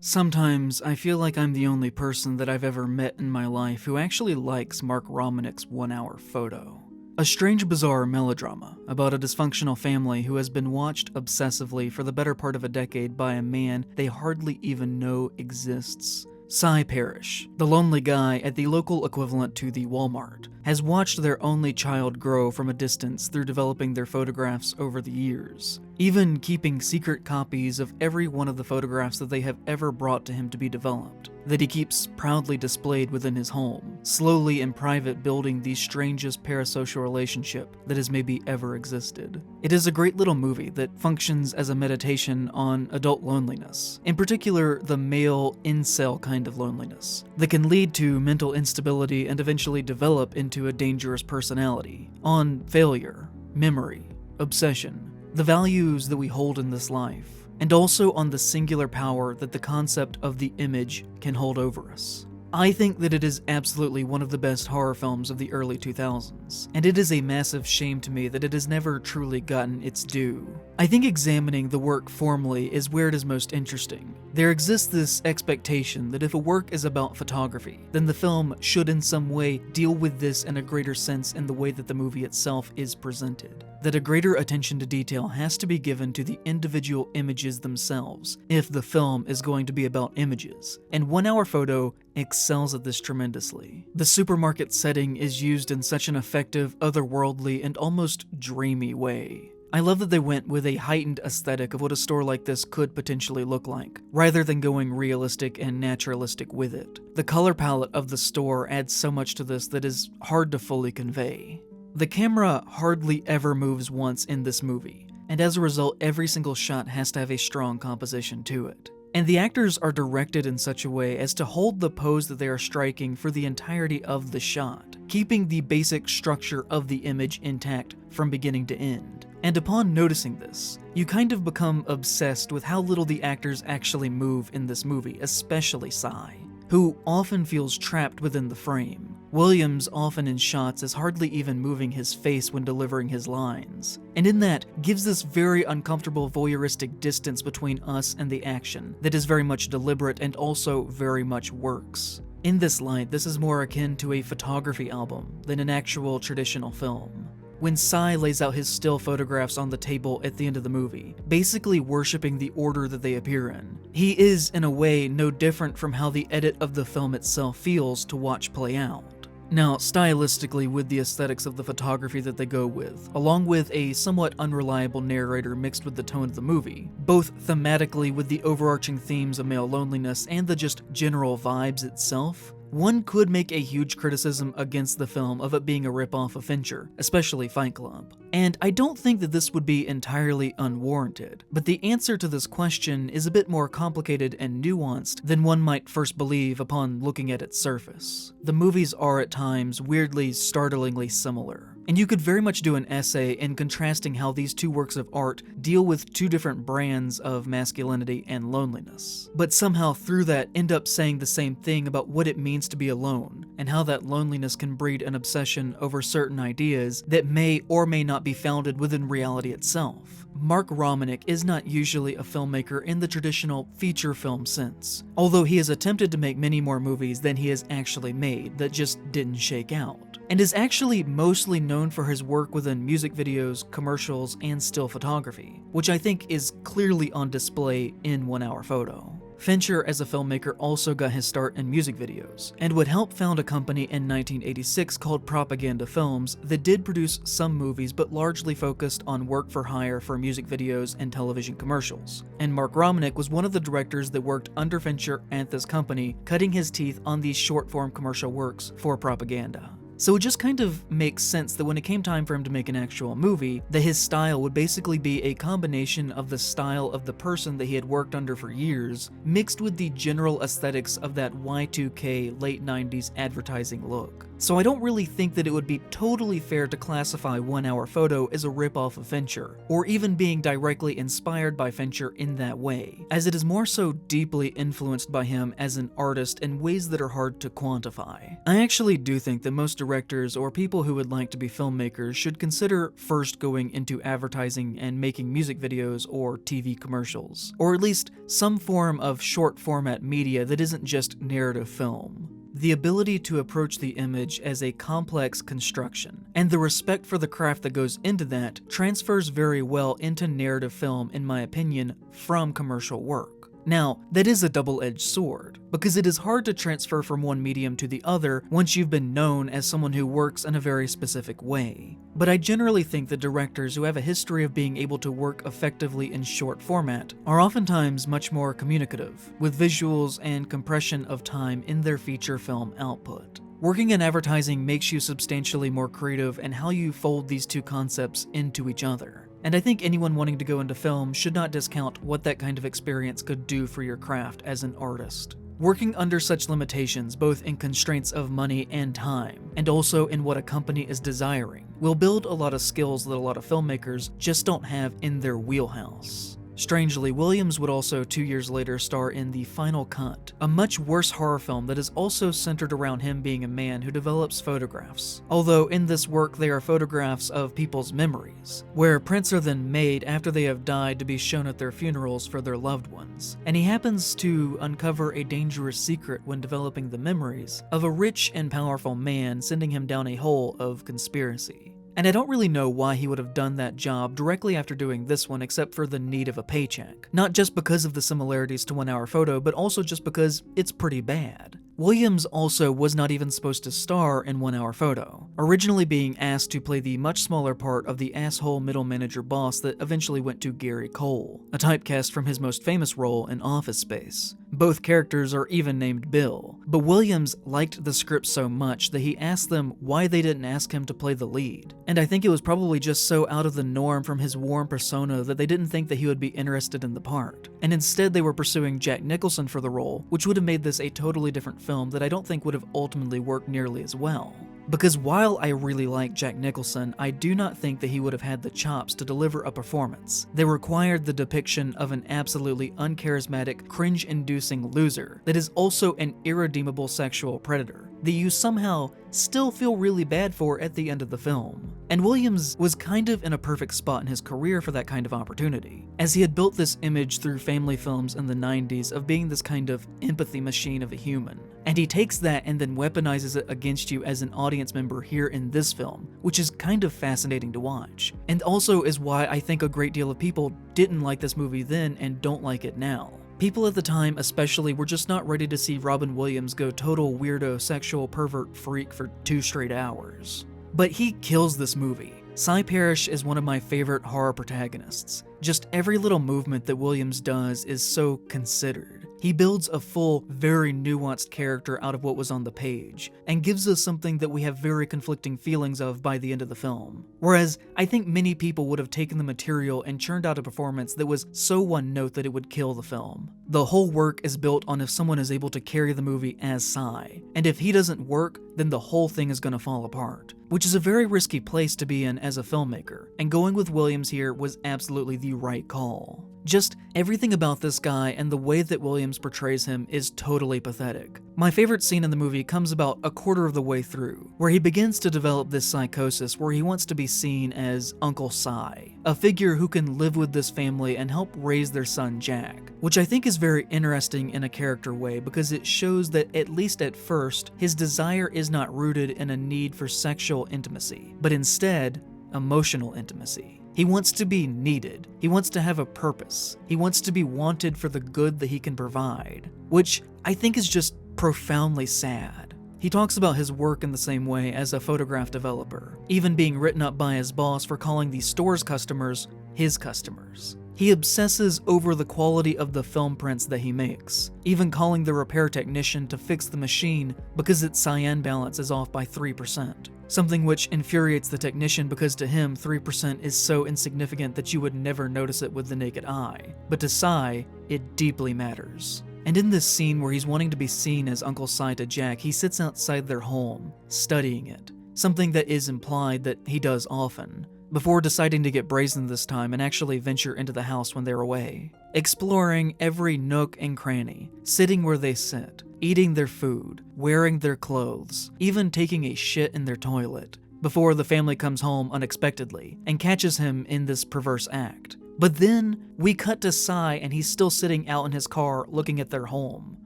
Sometimes I feel like I'm the only person that I've ever met in my life who actually likes Mark Romanik's 1 Hour Photo. A strange, bizarre melodrama about a dysfunctional family who has been watched obsessively for the better part of a decade by a man they hardly even know exists. Cy Parrish, the lonely guy at the local equivalent to the Walmart, has watched their only child grow from a distance through developing their photographs over the years, even keeping secret copies of every one of the photographs that they have ever brought to him to be developed, that he keeps proudly displayed within his home, slowly in private building the strangest parasocial relationship that has maybe ever existed. It is a great little movie that functions as a meditation on adult loneliness, in particular the male incel kind of loneliness, that can lead to mental instability and eventually develop into a dangerous personality, on failure, memory, obsession, the values that we hold in this life, and also on the singular power that the concept of the image can hold over us. I think that it is absolutely one of the best horror films of the early 2000s, and it is a massive shame to me that it has never truly gotten its due. I think examining the work formally is where it is most interesting. There exists this expectation that if a work is about photography, then the film should in some way deal with this in a greater sense in the way that the movie itself is presented. That a greater attention to detail has to be given to the individual images themselves if the film is going to be about images, and 1 Hour Photo excels at this tremendously. The supermarket setting is used in such an effective, otherworldly, and almost dreamy way. I love that they went with a heightened aesthetic of what a store like this could potentially look like, rather than going realistic and naturalistic with it. The color palette of the store adds so much to this that is hard to fully convey. The camera hardly ever moves once in this movie, and as a result, every single shot has to have a strong composition to it. And the actors are directed in such a way as to hold the pose that they are striking for the entirety of the shot, keeping the basic structure of the image intact from beginning to end. And upon noticing this, you kind of become obsessed with how little the actors actually move in this movie, especially Cy, who often feels trapped within the frame. Williams, often in shots, is hardly even moving his face when delivering his lines, and in that gives this very uncomfortable voyeuristic distance between us and the action that is very much deliberate and also very much works. In this light, this is more akin to a photography album than an actual traditional film. When Cy lays out his still photographs on the table at the end of the movie, basically worshipping the order that they appear in, he is in a way no different from how the edit of the film itself feels to watch play out. Now, stylistically, with the aesthetics of the photography that they go with, along with a somewhat unreliable narrator mixed with the tone of the movie, both thematically with the overarching themes of male loneliness and the just general vibes itself, one could make a huge criticism against the film of it being a ripoff of Fincher, especially Fight Club. And I don't think that this would be entirely unwarranted, but the answer to this question is a bit more complicated and nuanced than one might first believe upon looking at its surface. The movies are at times weirdly, startlingly similar. And you could very much do an essay in contrasting how these two works of art deal with two different brands of masculinity and loneliness, but somehow through that end up saying the same thing about what it means to be alone, and how that loneliness can breed an obsession over certain ideas that may or may not be founded within reality itself. Mark Romanik is not usually a filmmaker in the traditional feature film sense, although he has attempted to make many more movies than he has actually made that just didn't shake out, and is actually mostly known for his work within music videos, commercials, and still photography, which I think is clearly on display in 1 Hour Photo. Fincher as a filmmaker also got his start in music videos, and would help found a company in 1986 called Propaganda Films that did produce some movies but largely focused on work for hire for music videos and television commercials. And Mark Romanik was one of the directors that worked under Fincher at this company, cutting his teeth on these short-form commercial works for Propaganda. So it just kind of makes sense that when it came time for him to make an actual movie, that his style would basically be a combination of the style of the person that he had worked under for years, mixed with the general aesthetics of that Y2K late 90s advertising look. So I don't really think that it would be totally fair to classify 1 Hour Photo as a ripoff of Fincher, or even being directly inspired by Fincher in that way, as it is more so deeply influenced by him as an artist in ways that are hard to quantify. I actually do think that most directors or people who would like to be filmmakers should consider first going into advertising and making music videos or TV commercials, or at least some form of short format media that isn't just narrative film. The ability to approach the image as a complex construction, and the respect for the craft that goes into that, transfers very well into narrative film, in my opinion, from commercial work. Now, that is a double-edged sword, because it is hard to transfer from one medium to the other once you've been known as someone who works in a very specific way. But I generally think that directors who have a history of being able to work effectively in short format are oftentimes much more communicative, with visuals and compression of time in their feature film output. Working in advertising makes you substantially more creative in how you fold these two concepts into each other. And I think anyone wanting to go into film should not discount what that kind of experience could do for your craft as an artist. Working under such limitations, both in constraints of money and time, and also in what a company is desiring, will build a lot of skills that a lot of filmmakers just don't have in their wheelhouse. Strangely, Williams would also 2 years later star in The Final Cut, a much worse horror film that is also centered around him being a man who develops photographs. Although in this work they are photographs of people's memories, where prints are then made after they have died to be shown at their funerals for their loved ones. And he happens to uncover a dangerous secret when developing the memories of a rich and powerful man, sending him down a hole of conspiracy. And I don't really know why he would have done that job directly after doing this one except for the need of a paycheck. Not just because of the similarities to 1 Hour Photo, but also just because it's pretty bad. Williams also was not even supposed to star in 1 Hour Photo, originally being asked to play the much smaller part of the asshole middle manager boss that eventually went to Gary Cole, a typecast from his most famous role in Office Space. Both characters are even named Bill, but Williams liked the script so much that he asked them why they didn't ask him to play the lead. And I think it was probably just so out of the norm from his warm persona that they didn't think that he would be interested in the part. And instead they were pursuing Jack Nicholson for the role, which would have made this a totally different film that I don't think would have ultimately worked nearly as well. Because while I really like Jack Nicholson, I do not think that he would have had the chops to deliver a performance that required the depiction of an absolutely uncharismatic, cringe-inducing loser that is also an irredeemable sexual predator that you somehow still feel really bad for at the end of the film. And Williams was kind of in a perfect spot in his career for that kind of opportunity, as he had built this image through family films in the 90s of being this kind of empathy machine of a human. And he takes that and then weaponizes it against you as an audience member here in this film, which is kind of fascinating to watch. And also is why I think a great deal of people didn't like this movie then and don't like it now. People at the time especially were just not ready to see Robin Williams go total weirdo sexual pervert freak for 2 straight hours. But he kills this movie. Cy Parrish is one of my favorite horror protagonists. Just every little movement that Williams does is so considered. He builds a full, very nuanced character out of what was on the page, and gives us something that we have very conflicting feelings of by the end of the film. Whereas, I think many people would have taken the material and churned out a performance that was so one note that it would kill the film. The whole work is built on if someone is able to carry the movie as Cy, and if he doesn't work, then the whole thing is going to fall apart. Which is a very risky place to be in as a filmmaker, and going with Williams here was absolutely the right call. Just everything about this guy and the way that Williams portrays him is totally pathetic. My favorite scene in the movie comes about a quarter of the way through, where he begins to develop this psychosis where he wants to be seen as Uncle Cy, a figure who can live with this family and help raise their son Jack, which I think is very interesting in a character way because it shows that at least at first, his desire is not rooted in a need for sexual intimacy, but instead, emotional intimacy. He wants to be needed. He wants to have a purpose. He wants to be wanted for the good that he can provide, which I think is just profoundly sad. He talks about his work in the same way as a photograph developer, even being written up by his boss for calling the store's customers his customers. He obsesses over the quality of the film prints that he makes, even calling the repair technician to fix the machine because its cyan balance is off by 3%. Something which infuriates the technician because to him 3% is so insignificant that you would never notice it with the naked eye. But to Cy, it deeply matters. And in this scene where he's wanting to be seen as Uncle Cy to Jack, he sits outside their home, studying it, something that is implied that he does often, before deciding to get brazen this time and actually venture into the house when they're away. Exploring every nook and cranny, sitting where they sit, eating their food, wearing their clothes, even taking a shit in their toilet, before the family comes home unexpectedly and catches him in this perverse act. But then we cut to Psy and he's still sitting out in his car looking at their home,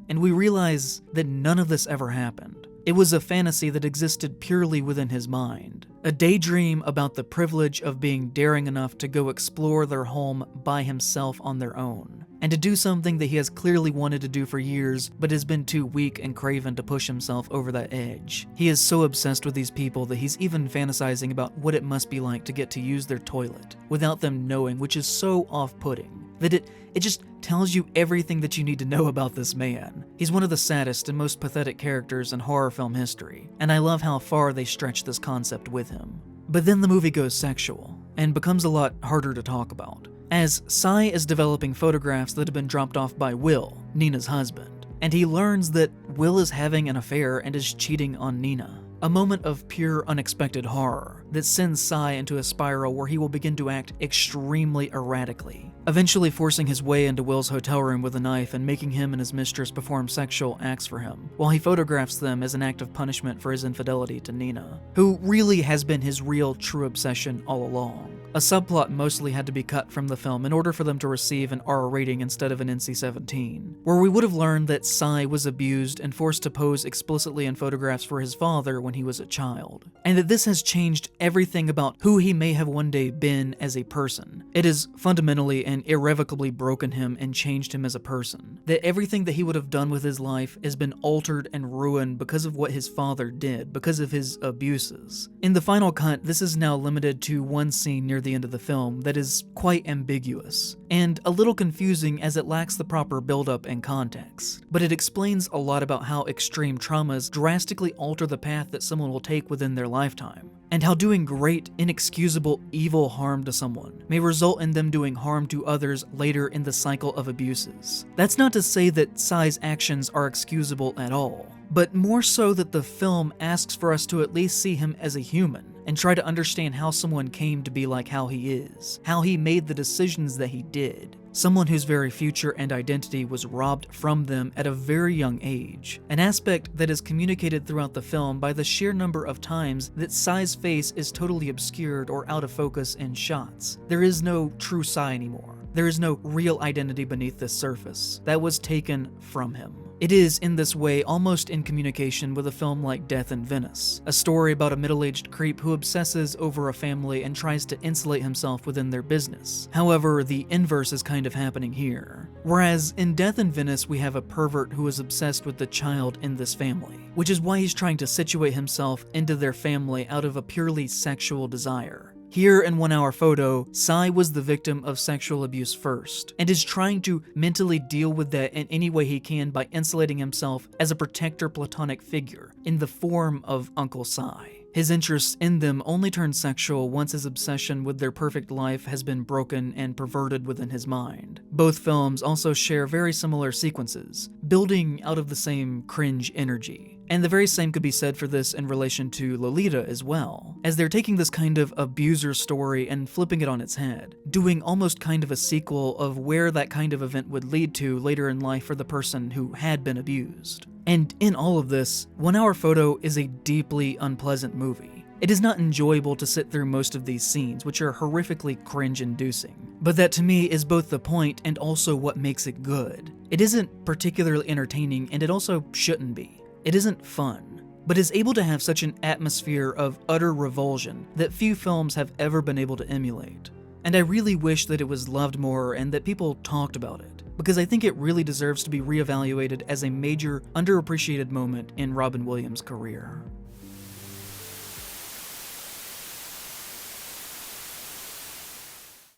and we realize that none of this ever happened. It was a fantasy that existed purely within his mind, a daydream about the privilege of being daring enough to go explore their home by himself on their own, and to do something that he has clearly wanted to do for years but has been too weak and craven to push himself over that edge. He is so obsessed with these people that he's even fantasizing about what it must be like to get to use their toilet without them knowing, which is so off-putting that it just tells you everything that you need to know about this man. He's one of the saddest and most pathetic characters in horror film history, and I love how far they stretch this concept with him. But then the movie goes sexual, and becomes a lot harder to talk about, as Psy is developing photographs that have been dropped off by Will, Nina's husband, and he learns that Will is having an affair and is cheating on Nina. A moment of pure unexpected horror that sends Psy into a spiral where he will begin to act extremely erratically, eventually forcing his way into Will's hotel room with a knife and making him and his mistress perform sexual acts for him, while he photographs them as an act of punishment for his infidelity to Nina, who really has been his real true obsession all along. A subplot mostly had to be cut from the film in order for them to receive an R rating instead of an NC-17, where we would have learned that Psy was abused and forced to pose explicitly in photographs for his father when he was a child, and that this has changed everything about who he may have one day been as a person. It has fundamentally and irrevocably broken him and changed him as a person. That everything that he would have done with his life has been altered and ruined because of what his father did, because of his abuses. In the final cut, this is now limited to one scene near the end of the film that is quite ambiguous, and a little confusing as it lacks the proper build-up and context. But it explains a lot about how extreme traumas drastically alter the path that someone will take within their lifetime, and how doing great, inexcusable, evil harm to someone may result in them doing harm to others later in the cycle of abuses. That's not to say that Psy's actions are excusable at all, but more so that the film asks for us to at least see him as a human, and try to understand how someone came to be like how he is, how he made the decisions that he did. Someone whose very future and identity was robbed from them at a very young age, an aspect that is communicated throughout the film by the sheer number of times that Psy's face is totally obscured or out of focus in shots. There is no true Psy anymore. There is no real identity beneath this surface. That was taken from him. It is, in this way, almost in communication with a film like Death in Venice, a story about a middle-aged creep who obsesses over a family and tries to insulate himself within their business. However, the inverse is kind of happening here. Whereas in Death in Venice, we have a pervert who is obsessed with the child in this family, which is why he's trying to situate himself into their family out of a purely sexual desire. Here in 1 Hour Photo, Psy was the victim of sexual abuse first, and is trying to mentally deal with that in any way he can by insulating himself as a protector platonic figure in the form of Uncle Psy. His interest in them only turns sexual once his obsession with their perfect life has been broken and perverted within his mind. Both films also share very similar sequences, building out of the same cringe energy. And the very same could be said for this in relation to Lolita as well, as they're taking this kind of abuser story and flipping it on its head, doing almost kind of a sequel of where that kind of event would lead to later in life for the person who had been abused. And in all of this, 1 Hour Photo is a deeply unpleasant movie. It is not enjoyable to sit through most of these scenes, which are horrifically cringe-inducing. But that to me is both the point and also what makes it good. It isn't particularly entertaining, and it also shouldn't be. It isn't fun, but is able to have such an atmosphere of utter revulsion that few films have ever been able to emulate. And I really wish that it was loved more and that people talked about it, because I think it really deserves to be reevaluated as a major, underappreciated moment in Robin Williams' career.